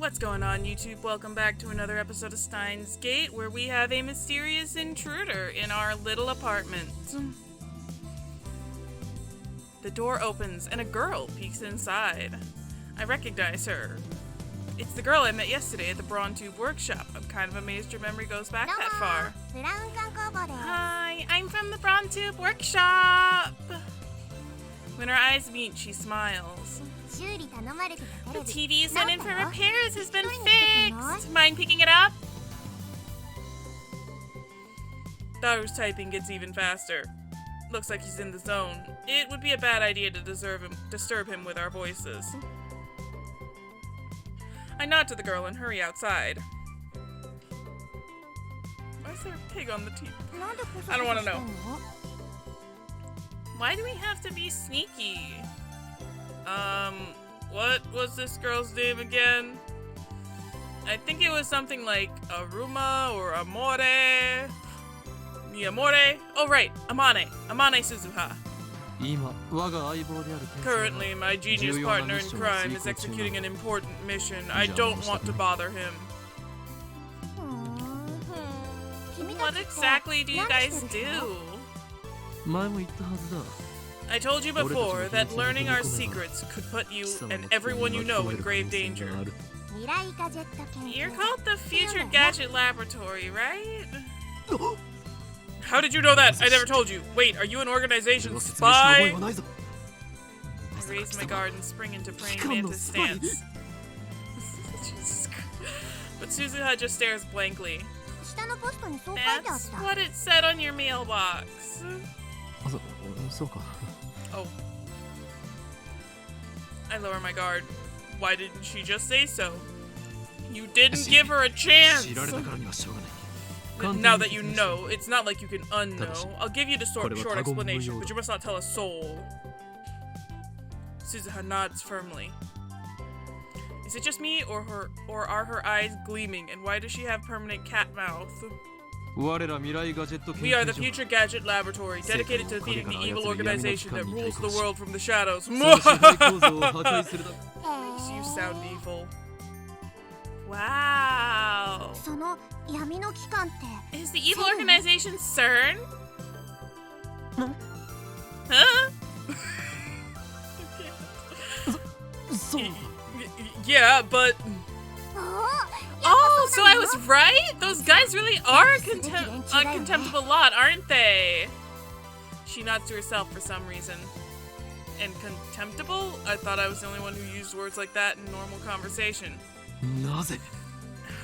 What's going on, YouTube? Welcome back to another episode of Steins Gate, where we have a mysterious intruder in our little apartment. The door opens and a girl peeks inside. I recognize her. It's the girl I met yesterday at the Braun Tube workshop. I'm kind of amazed your memory goes back that far. Hi, I'm from the Braun Tube workshop. When our eyes meet, she smiles. The TV you sent in for repairs has been fixed. Mind picking it up? Daru's typing gets even faster. Looks like he's in the zone. It would be a bad idea to disturb him with our voices. I nod to the girl and hurry outside. Why is there a pig on the TV? I don't want to know. Why do we have to be sneaky? What was this girl's name again? I think it was something like Aruma or Amore. Mi Amore? Oh right, Amane Suzuha. Currently, my genius partner in crime is executing an important mission. I don't want to bother him. What exactly do you guys do? I told you before that learning our secrets could put you and everyone you know in grave danger. You're called the Future Gadget Laboratory, right? How did you know that? I never told you. Wait, are you an organization spy? I raise my guard and spring into praying mantis stance. Jesus Christ. But Suzuha just stares blankly. That's what it said on your mailbox. Oh. I lower my guard. Why didn't she just say so? You didn't give her a chance! Now that you know, it's not like you can unknow. I'll give you the short explanation, but you must not tell a soul. Suzuha nods firmly. Is it just me, or are her eyes gleaming, and why does she have permanent cat mouth? We are the Future Gadget Laboratory, dedicated to defeating the evil organization that rules the world from the shadows. Makes you sound evil. Wow. Is the evil organization CERN? Huh? Yeah, but... Oh, so I was right? Those guys really are a contemptible lot, aren't they? She nods to herself for some reason. And contemptible? I thought I was the only one who used words like that in normal conversation.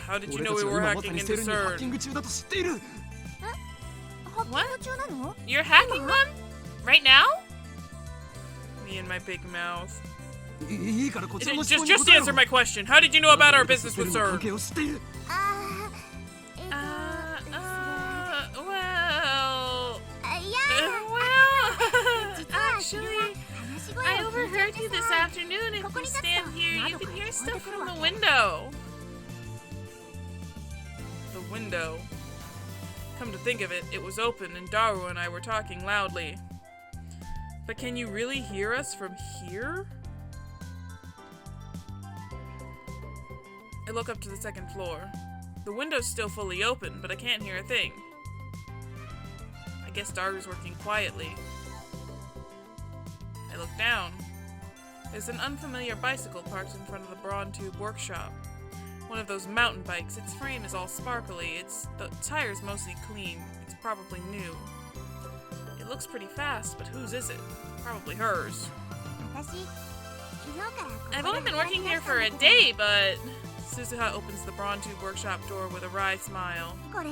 How did you know we were hacking into CERN? What? You're hacking them? Right now? Me and my big mouth. Just answer my question. How did you know about our business with CERN? Actually, I overheard you this afternoon. If you stand here, you can hear stuff from the window. The window. Come to think of it, it was open and Daru and I were talking loudly. But can you really hear us from here? I look up to the second floor. The window's still fully open, but I can't hear a thing. I guess Daru's working quietly. I look down. There's an unfamiliar bicycle parked in front of the Braun Tube workshop. One of those mountain bikes. Its frame is all sparkly. The tire's mostly clean. It's probably new. It looks pretty fast, but whose is it? Probably hers. I've only been working here for a day, but... Suzuha opens the Braun Tube workshop door with a wry smile. I've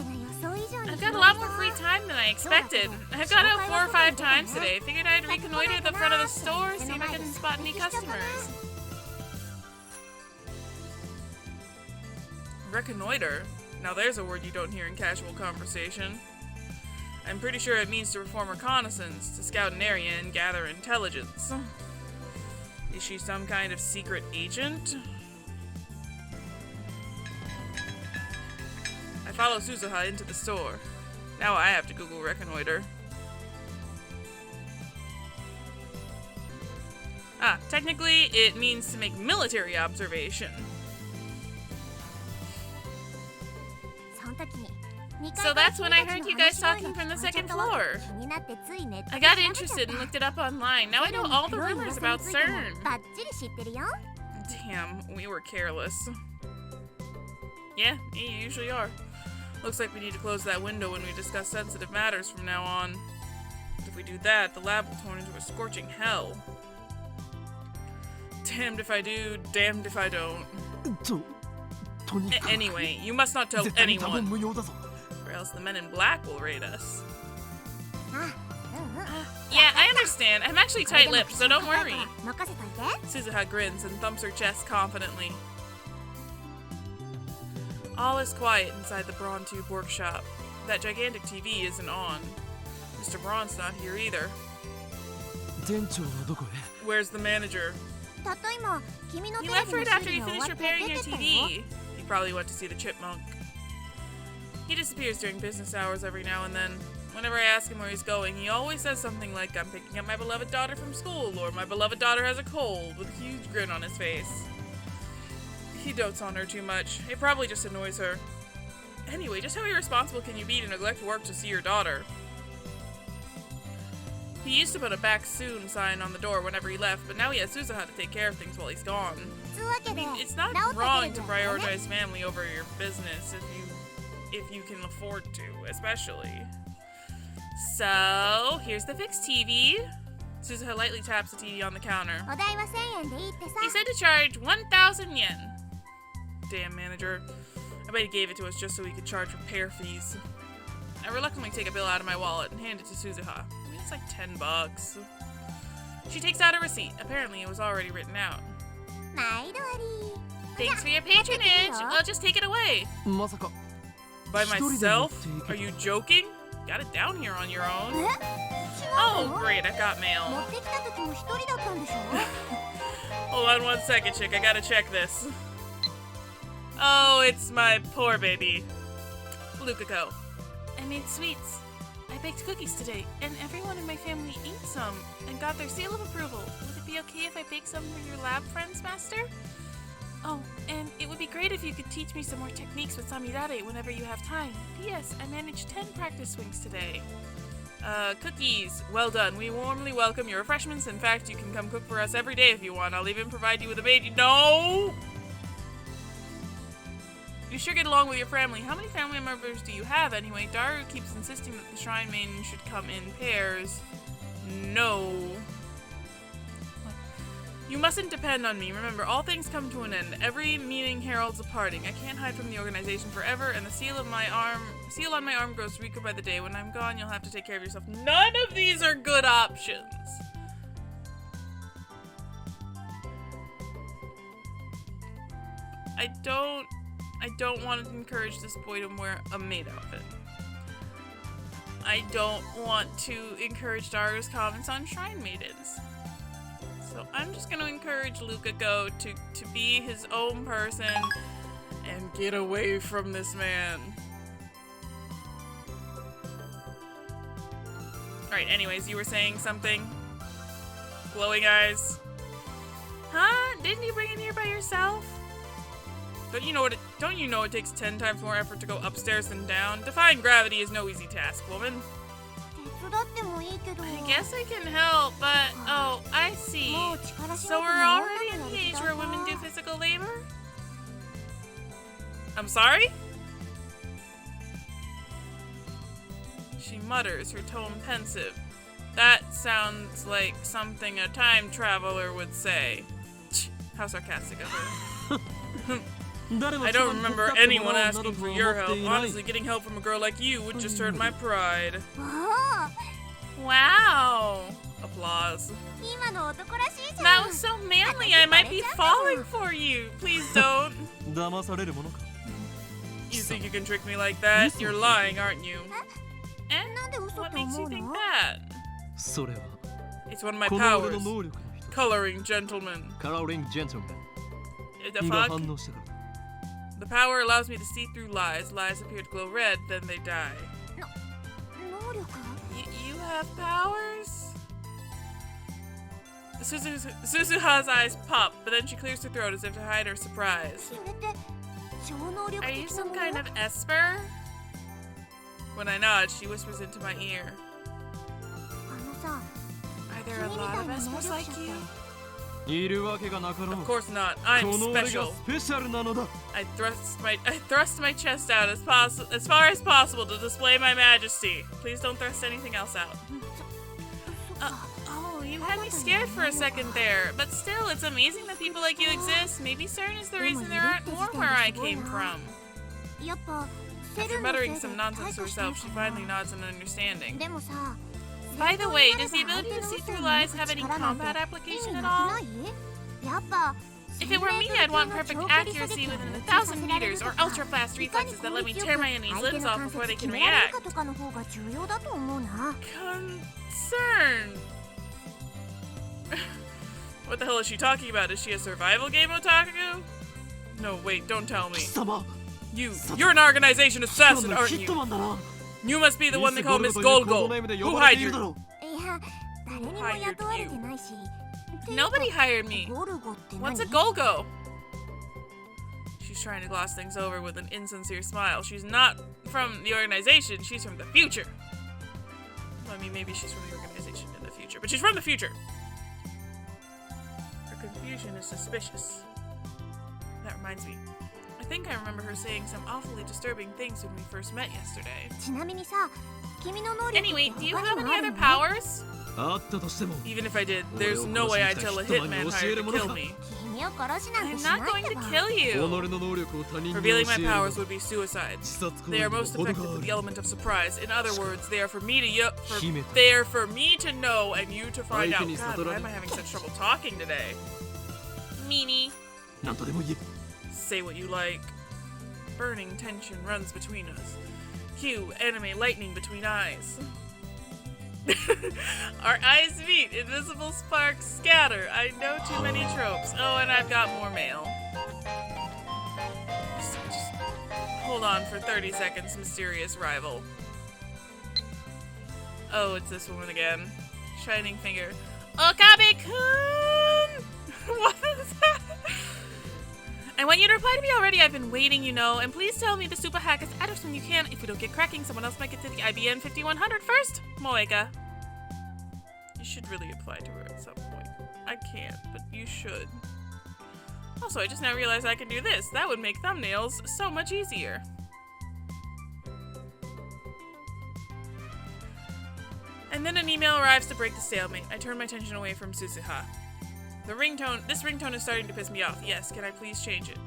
got a lot more free time than I expected. I've got out 4 or 5 times today. Figured I'd reconnoiter the front of the store, see if I couldn't spot any customers. Reconnoiter? Now there's a word you don't hear in casual conversation. I'm pretty sure it means to perform reconnaissance, to scout an area and gather intelligence. Is she some kind of secret agent? I follow Suzuha into the store. Now I have to Google reconnoiter. Technically it means to make military observation. So that's when I heard you guys talking from the second floor. I got interested and looked it up online. Now I know all the rumors about CERN. Damn, we were careless. Yeah, you usually are. Looks like we need to close that window when we discuss sensitive matters from now on. But if we do that, the lab will turn into a scorching hell. Damned if I do, damned if I don't. Anyway, you must not tell anyone, or else the men in black will raid us. Yeah, I understand. I'm actually tight-lipped, so don't worry. Suzuha grins and thumps her chest confidently. All is quiet inside the Braun Tube workshop. That gigantic TV isn't on. Mr. Braun's not here either. Where's the manager? You left right after you finished repairing your TV. He probably went to see the chipmunk. He disappears during business hours every now and then. Whenever I ask him where he's going, he always says something like, I'm picking up my beloved daughter from school, or my beloved daughter has a cold, with a huge grin on his face. He dotes on her too much. It probably just annoys her. Anyway, just how irresponsible can you be to neglect work to see your daughter? He used to put a back soon sign on the door whenever he left, but now he has Suzuha to take care of things while he's gone. I mean, it's not wrong to prioritize family over your business if you can afford to, especially. So, here's the fixed TV. Suzuha lightly taps the TV on the counter. He said to charge 1,000 yen. Damn manager. I bet he gave it to us just so he could charge repair fees. I reluctantly take a bill out of my wallet and hand it to Suzuha. I mean, it's like 10 bucks. She takes out a receipt. Apparently it was already written out. Thanks for your patronage. I'll just take it away. By myself? Are you joking? Got it down here on your own. Oh, great, I've got mail. Hold on 1 second, chick. I gotta check this. Oh, it's my poor baby. Lukako. I made sweets. I baked cookies today, and everyone in my family ate some and got their seal of approval. Would it be okay if I bake some for your lab friends, Master? Oh, and it would be great if you could teach me some more techniques with Samidare whenever you have time. P.S. I managed 10 practice swings today. Cookies. Well done. We warmly welcome your refreshments. In fact, you can come cook for us every day if you want. I'll even provide you with a baby. No! You sure get along with your family. How many family members do you have anyway? Daru keeps insisting that the shrine maiden should come in pairs. No. You mustn't depend on me. Remember, all things come to an end. Every meeting heralds a parting. I can't hide from the organization forever, and the seal on my arm grows weaker by the day. When I'm gone, you'll have to take care of yourself. None of these are good options. I don't want to encourage this boy to wear a maid outfit. I don't want to encourage Daru's comments on shrine maidens. So I'm just going to encourage Lukako to be his own person and get away from this man. Alright, anyways, you were saying something? Glowing eyes? Huh? Didn't you bring him here by yourself? Don't you know it takes 10 times more effort to go upstairs than down? Defying gravity is no easy task, woman. I guess I can help, but oh, I see. So we're already in the age where women do physical labor? I'm sorry? She mutters, her tone pensive. That sounds like something a time traveler would say. How sarcastic of her. I don't remember anyone asking for your help. Honestly, getting help from a girl like you would just hurt my pride. Wow! Applause. That was so manly, I might be falling for you. Please don't. You think you can trick me like that? You're lying, aren't you? And what makes you think that? It's one of my powers. Coloring gentleman. The fuck? The power allows me to see through lies. Lies appear to glow red, then they die. You have powers? Suzuha's eyes pop, but then she clears her throat as if to hide her surprise. Are you some kind of esper? When I nod, she whispers into my ear. Are there a lot of Espers like you? Of course not. I'm special. I thrust my chest out as far as possible to display my majesty. Please don't thrust anything else out. Oh, you had me scared for a second there. But still, it's amazing that people like you exist. Maybe CERN is the reason there aren't more where I came from. After muttering some nonsense to herself, she finally nods in understanding. By the way, does the ability to see through lies have any combat application at all? If it were me, I'd want perfect accuracy within 1,000 meters, or ultra-fast reflexes that let me tear my enemy's limbs off before they can react. Concern. What the hell is she talking about? Is she a survival game otaku? No, wait, don't tell me. You're an organization assassin, aren't you? You must be the one they call Miss Golgo. Who hired you? Who hired you? Nobody hired me. What's a Golgo? She's trying to gloss things over with an insincere smile. She's not from the organization, she's from the future. Well, I mean, maybe she's from the organization in the future, but she's from the future. Her confusion is suspicious. That reminds me. I think I remember her saying some awfully disturbing things when we first met yesterday. Anyway, do you have any other powers? Even if I did, there's no way I'd tell a hitman hired to kill me. I'm not going to kill you. Revealing my powers would be suicide. They are most effective with the element of surprise. In other words, they are for me to know and you to find out. God, why am I having such trouble talking today? Meanie. Say what you like. Burning tension runs between us. Cue anime lightning between eyes. Our eyes meet. Invisible sparks scatter. I know too many tropes. Oh, and I've got more mail. Just hold on for 30 seconds, mysterious rival. Oh, it's this woman again. Shining finger. Okabe-kun! What is that? I want you to reply to me already. I've been waiting, you know. And please tell me the super hack is address when you can. If we don't get cracking, someone else might get to the IBN 5100 first. Moeka. You should really apply to her at some point. I can't, but you should. Also, I just now realized I can do this. That would make thumbnails so much easier. And then an email arrives to break the stalemate. I turn my attention away from Suzuha. This ringtone is starting to piss me off. Yes, can I please change it?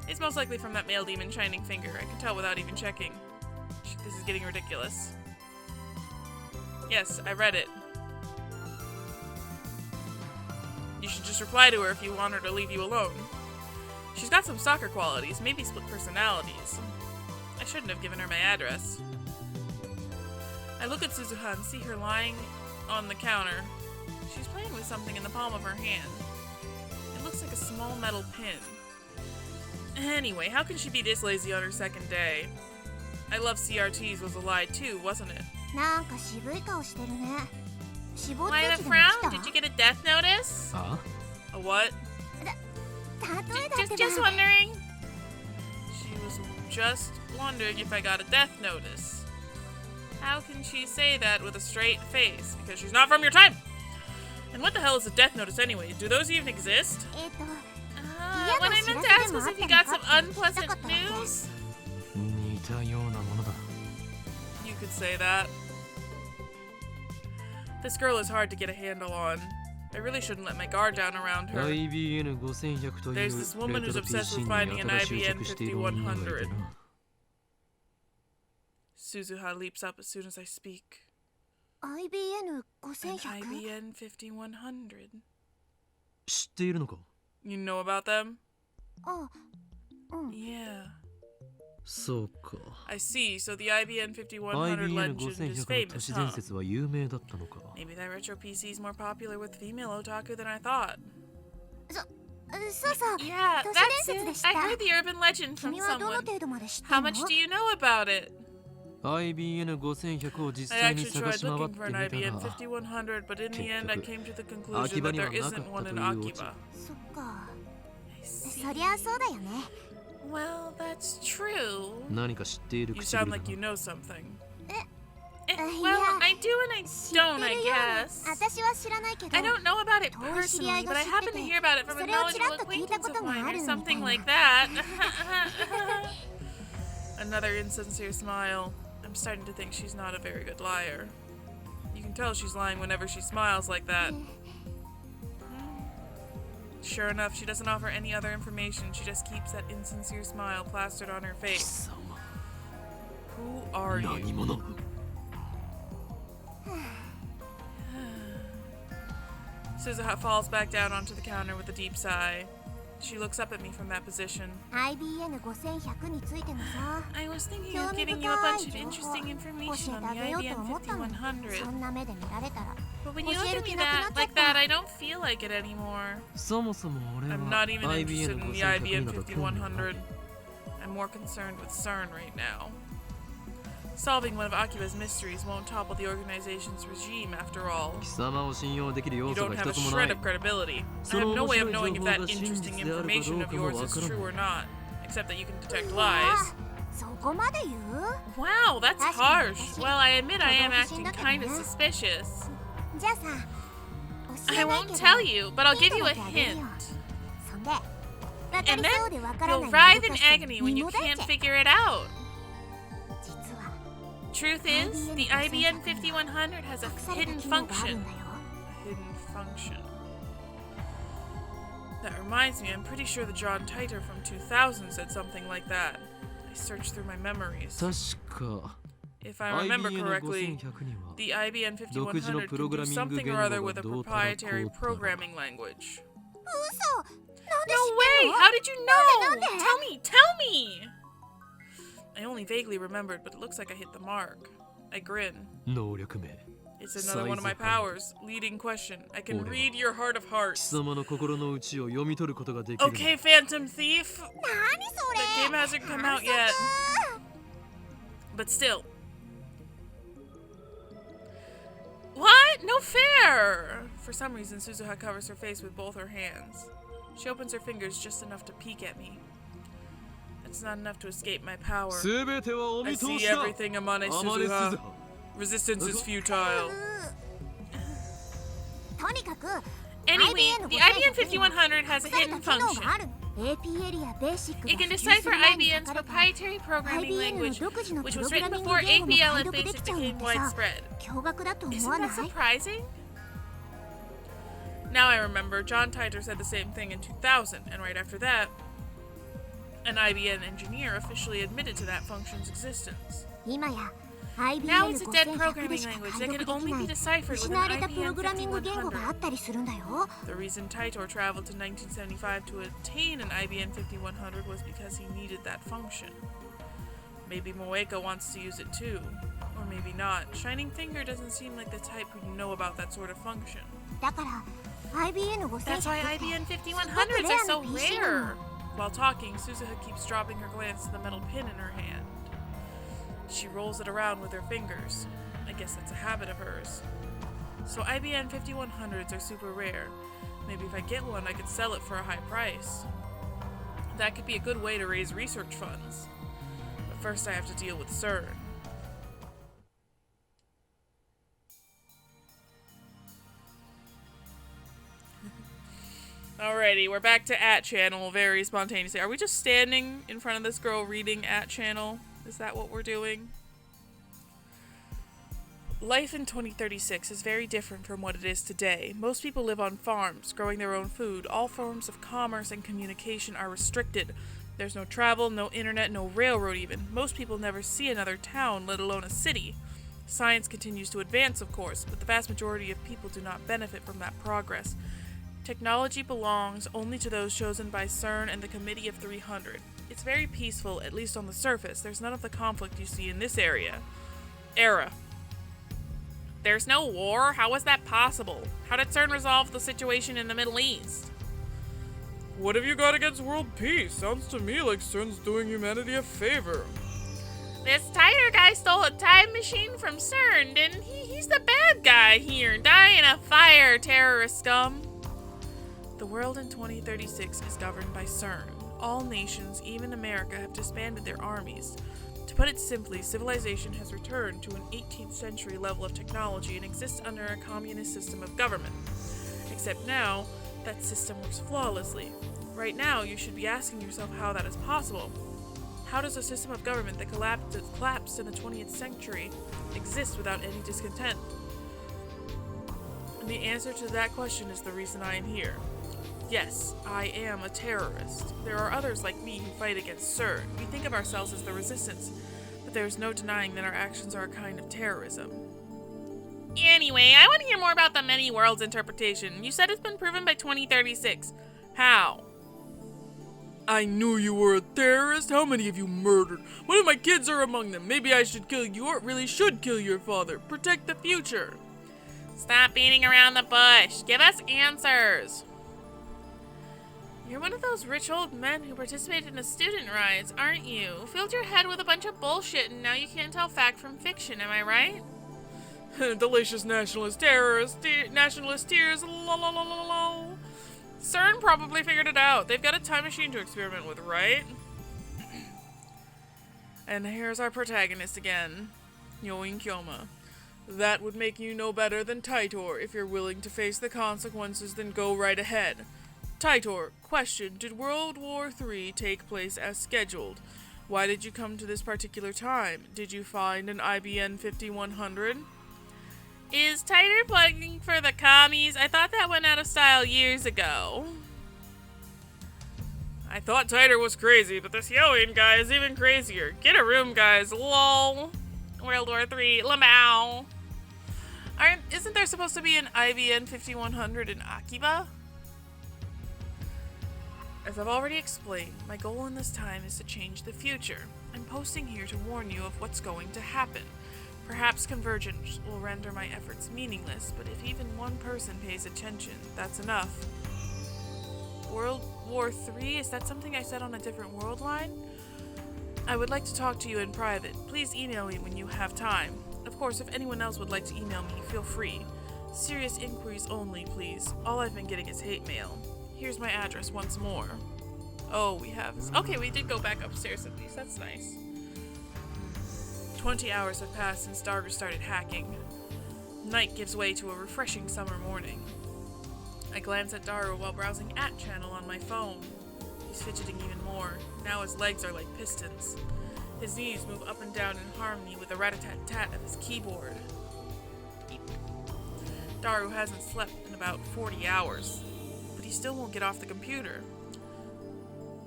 It's most likely from that male demon Shining Finger. I can tell without even checking. This is getting ridiculous. Yes, I read it. You should just reply to her if you want her to leave you alone. She's got some stalker qualities, maybe split personalities. I shouldn't have given her my address. I look at Suzuha and see her lying on the counter. She's playing with something in the palm of her hand. It looks like a small metal pin. Anyway, how can she be this lazy on her second day? I love CRTs was a lie too, wasn't it? Why the frown? Did you get a death notice? A what? Just wondering. She was just wondering if I got a death notice. How can she say that with a straight face? Because she's not from your time! And what the hell is a death notice anyway? Do those even exist? What I meant to ask was if you got some unpleasant news? You could say that. This girl is hard to get a handle on. I really shouldn't let my guard down around her. There's this woman who's obsessed with finding an IBN 5100. Suzuha leaps up as soon as I speak. IBN 5100. You know about them? Yeah. I see, so the IBN 5100 legend is famous, huh? Maybe that retro PC is more popular with female otaku than I thought. Yeah, that's it. I heard the urban legend from someone. How much do you know about it? I actually tried looking for an IBN 5100, but in the end I came to the conclusion that there isn't one in Akiba. I see. Well, that's true. You sound like you know something. Well, I do and I don't, I guess. I don't know about it personally, but I happen to hear about it from a knowledgeable acquaintance of mine or something like that. Another insincere smile. I'm starting to think she's not a very good liar. You can tell she's lying whenever she smiles like that. Sure enough, she doesn't offer any other information. She just keeps that insincere smile plastered on her face. Who are you? Suzuha falls back down onto the counter with a deep sigh. She looks up at me from that position. I was thinking of giving you a bunch of interesting information on the IBM 5100. But when you look at me like that, I don't feel like it anymore. I'm not even interested in the IBM 5100. I'm more concerned with CERN right now. Solving one of Akiba's mysteries won't topple the organization's regime, after all. You don't have a shred of credibility. I have no way of knowing if that interesting information of yours is true or not, except that you can detect lies. Wow, that's harsh. Well, I admit I am acting kind of suspicious. I won't tell you, but I'll give you a hint. And then you'll writhe in agony when you can't figure it out. Truth is, the IBM 5100 has a hidden function. A hidden function. That reminds me, I'm pretty sure the John Titor from 2000 said something like that. I searched through my memories. If I remember correctly, the IBM 5100 can do something or other with a proprietary programming language. No way! How did you know? Tell me! I only vaguely remembered, but it looks like I hit the mark. I grin. It's another one of my powers. Leading question. I can read your heart of hearts. Okay, Phantom Thief. The game hasn't come out yet. But still. What? No fair! For some reason, Suzuha covers her face with both her hands. She opens her fingers just enough to peek at me. It's not enough to escape my power. I see everything, Amane Suzuha. Resistance is futile. Anyway, the IBM 5100 has a hidden function. It can decipher IBM's proprietary programming language, which was written before APL and BASIC became widespread. Isn't that surprising? Now I remember, John Titor said the same thing in 2000, and right after that, an IBM engineer officially admitted to that function's existence. Now it's a dead programming language that can only be deciphered with an IBM 5100. The reason Titor traveled to 1975 to attain an IBM 5100 was because he needed that function. Maybe Moeka wants to use it too. Or maybe not. Shining Finger doesn't seem like the type who'd know about that sort of function. That's why IBM 5100s are so rare. While talking, Suzuha keeps dropping her glance to the metal pin in her hand. She rolls it around with her fingers. I guess that's a habit of hers. So IBM 5100s are super rare. Maybe if I get one, I could sell it for a high price. That could be a good way to raise research funds. But first I have to deal with CERN. Alrighty, we're back to @channel very spontaneously. Are we just standing in front of this girl reading @channel? Is that what we're doing? Life in 2036 is very different from what it is today. Most people live on farms, growing their own food. All forms of commerce and communication are restricted. There's no travel, no internet, no railroad even. Most people never see another town, let alone a city. Science continues to advance, of course, but the vast majority of people do not benefit from that progress. Technology belongs only to those chosen by CERN and the Committee of 300. It's very peaceful, at least on the surface. There's none of the conflict you see in this era. There's no war? How is that possible? How did CERN resolve the situation in the Middle East? What have you got against world peace? Sounds to me like CERN's doing humanity a favor. This Titor guy stole a time machine from CERN, didn't he? He's the bad guy here. Die in a fire, terrorist scum. The world in 2036 is governed by CERN. All nations, even America, have disbanded their armies. To put it simply, civilization has returned to an 18th century level of technology and exists under a communist system of government. Except now, that system works flawlessly. Right now, you should be asking yourself how that is possible. How does a system of government that collapsed in the 20th century exist without any discontent? And the answer to that question is the reason I am here. Yes, I am a terrorist. There are others like me who fight against CERN. We think of ourselves as the resistance, but there is no denying that our actions are a kind of terrorism. Anyway, I want to hear more about the many worlds interpretation. You said it's been proven by 2036. How? I knew you were a terrorist. How many of you murdered? One of my kids are among them. Maybe I should kill you, or really should kill your father. Protect the future. Stop beating around the bush. Give us answers. You're one of those rich old men who participated in the student riots, aren't you? Filled your head with a bunch of bullshit and now you can't tell fact from fiction, am I right? Delicious nationalist terrorist, nationalist tears, la la la la la. CERN probably figured it out. They've got a time machine to experiment with, right? And here's our protagonist again, Yoin Kyoma. That would make you no better than Titor. If you're willing to face the consequences, then go right ahead. Titor, question, did World War III take place as scheduled? Why did you come to this particular time? Did you find an IBN 5100? Is Titor plugging for the commies? I thought that went out of style years ago. I thought Titor was crazy, but this Yoin guy is even crazier. Get a room, guys. Lol. World War III. Lamau. Isn't there supposed to be an IBN 5100 in Akiba? As I've already explained, my goal in this time is to change the future. I'm posting here to warn you of what's going to happen. Perhaps convergence will render my efforts meaningless, but if even one person pays attention, that's enough. World War III? Is that something I said on a different world line? I would like to talk to you in private. Please email me when you have time. Of course, if anyone else would like to email me, feel free. Serious inquiries only, please. All I've been getting is hate mail. Here's my address once more. Oh, we have... Okay, we did go back upstairs at least. That's nice. 20 hours have passed since Dargo started hacking. Night gives way to a refreshing summer morning. I glance at Daru while browsing @channel on my phone. He's fidgeting even more. Now his legs are like pistons. His knees move up and down in harmony with the rat-a-tat-tat of his keyboard. Beep. Daru hasn't slept in about 40 hours, but he still won't get off the computer.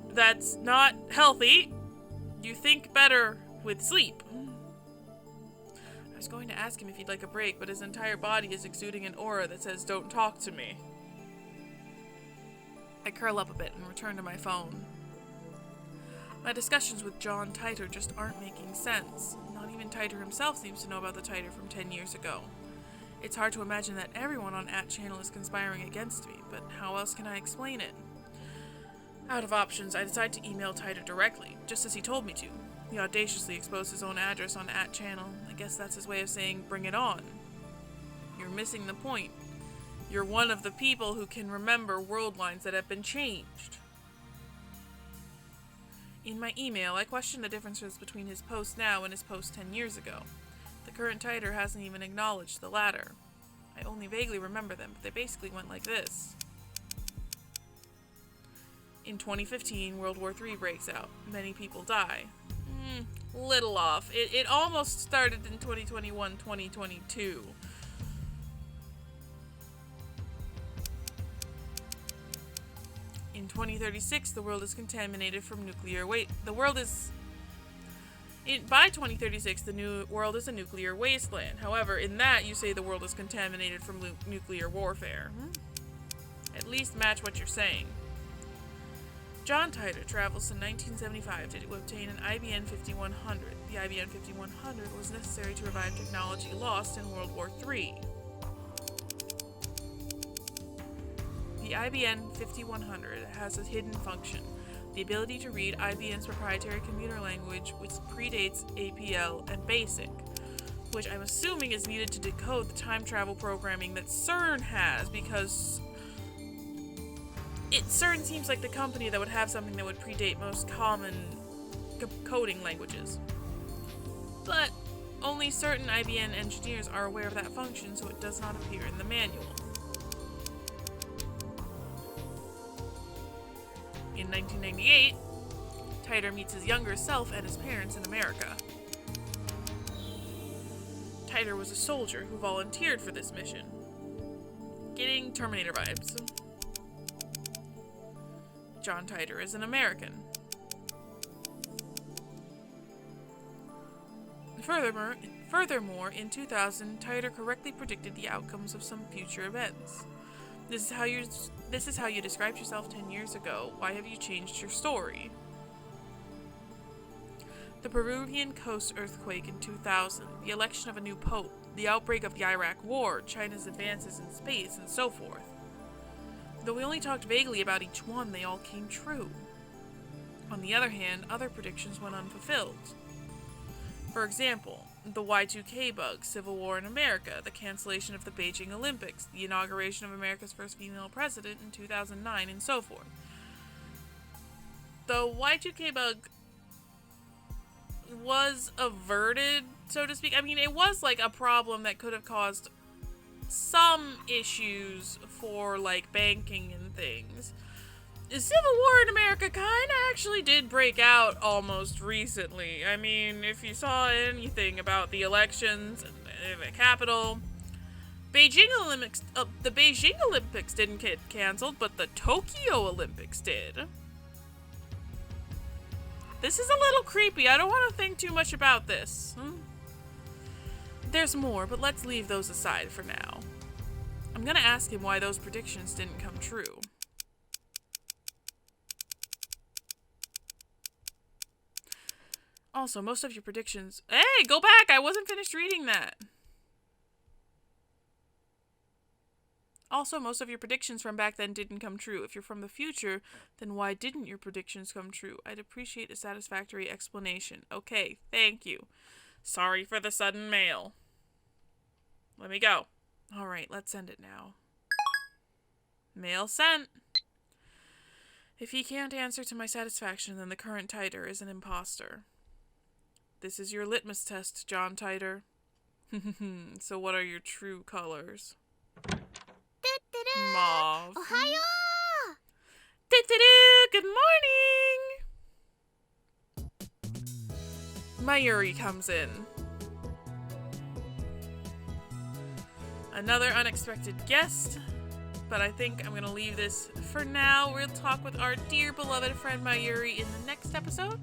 That's not healthy. You think better with sleep. I was going to ask him if he'd like a break, but his entire body is exuding an aura that says, "Don't talk to me." I curl up a bit and return to my phone. My discussions with John Titor just aren't making sense. Not even Titor himself seems to know about the Titor from 10 years ago. It's hard to imagine that everyone on @channel is conspiring against me, but how else can I explain it? Out of options, I decide to email Titor directly, just as he told me to. He audaciously exposed his own address on @channel. I guess that's his way of saying, bring it on. You're missing the point. You're one of the people who can remember world lines that have been changed. In my email, I question the differences between his post now and his post 10 years ago. The current Titor hasn't even acknowledged the latter. I only vaguely remember them, but they basically went like this. In 2015, World War III breaks out. Many people die. Little off. It almost started in 2021, 2022. In 2036, the world is contaminated from nuclear waste. By 2036, the new world is a nuclear wasteland. However, in that, you say the world is contaminated from nuclear warfare. At least match what you're saying. John Titor travels to 1975 to obtain an IBN 5100. The IBN 5100 was necessary to revive technology lost in World War III. The IBN 5100 has a hidden function, the ability to read IBN's proprietary computer language, which predates APL and BASIC, which I'm assuming is needed to decode the time travel programming that CERN has, because CERN seems like the company that would have something that would predate most common coding languages. but only certain IBN engineers are aware of that function, so it does not appear in the manual. In 1998, Titer meets his younger self and his parents in America. Titer was a soldier who volunteered for this mission. Getting Terminator vibes. John Titer is an American. Furthermore, in 2000, Titer correctly predicted the outcomes of some future events. This is how you described yourself 10 years ago. Why have you changed your story? The Peruvian coast earthquake in 2000, the election of a new pope, the outbreak of the Iraq War, China's advances in space, and so forth. Though we only talked vaguely about each one, they all came true. On the other hand, other predictions went unfulfilled. For example, the Y2K bug, Civil War in America, the cancellation of the Beijing Olympics, the inauguration of America's first female president in 2009, and so forth. The Y2K bug was averted, so to speak. I mean, it was like a problem that could have caused some issues for like banking and things. The Civil War in America kind of actually did break out almost recently. I mean, if you saw anything about the elections and the Capitol, the Beijing Olympics didn't get canceled, but the Tokyo Olympics did. This is a little creepy. I don't want to think too much about this. There's more, but let's leave those aside for now. I'm gonna ask him why those predictions didn't come true. Also, most of your predictions... Hey, go back! I wasn't finished reading that. Also, most of your predictions from back then didn't come true. If you're from the future, then why didn't your predictions come true? I'd appreciate a satisfactory explanation. Okay, thank you. Sorry for the sudden mail. Let me go. Alright, let's send it now. Mail sent. If he can't answer to my satisfaction, then the current Titer is an imposter. This is your litmus test, John Titer. So what are your true colors? Mauve. Ohayo! Good morning! Mayuri comes in. Another unexpected guest, but I think I'm going to leave this for now. We'll talk with our dear beloved friend Mayuri in the next episode.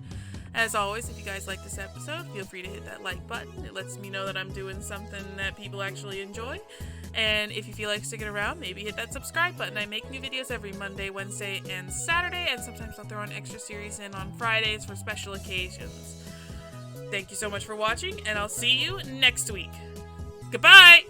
As always, if you guys like this episode, feel free to hit that like button. It lets me know that I'm doing something that people actually enjoy. And if you feel like sticking around, maybe hit that subscribe button. I make new videos every Monday, Wednesday, and Saturday, and sometimes I'll throw an extra series in on Fridays for special occasions. Thank you so much for watching, and I'll see you next week. Goodbye!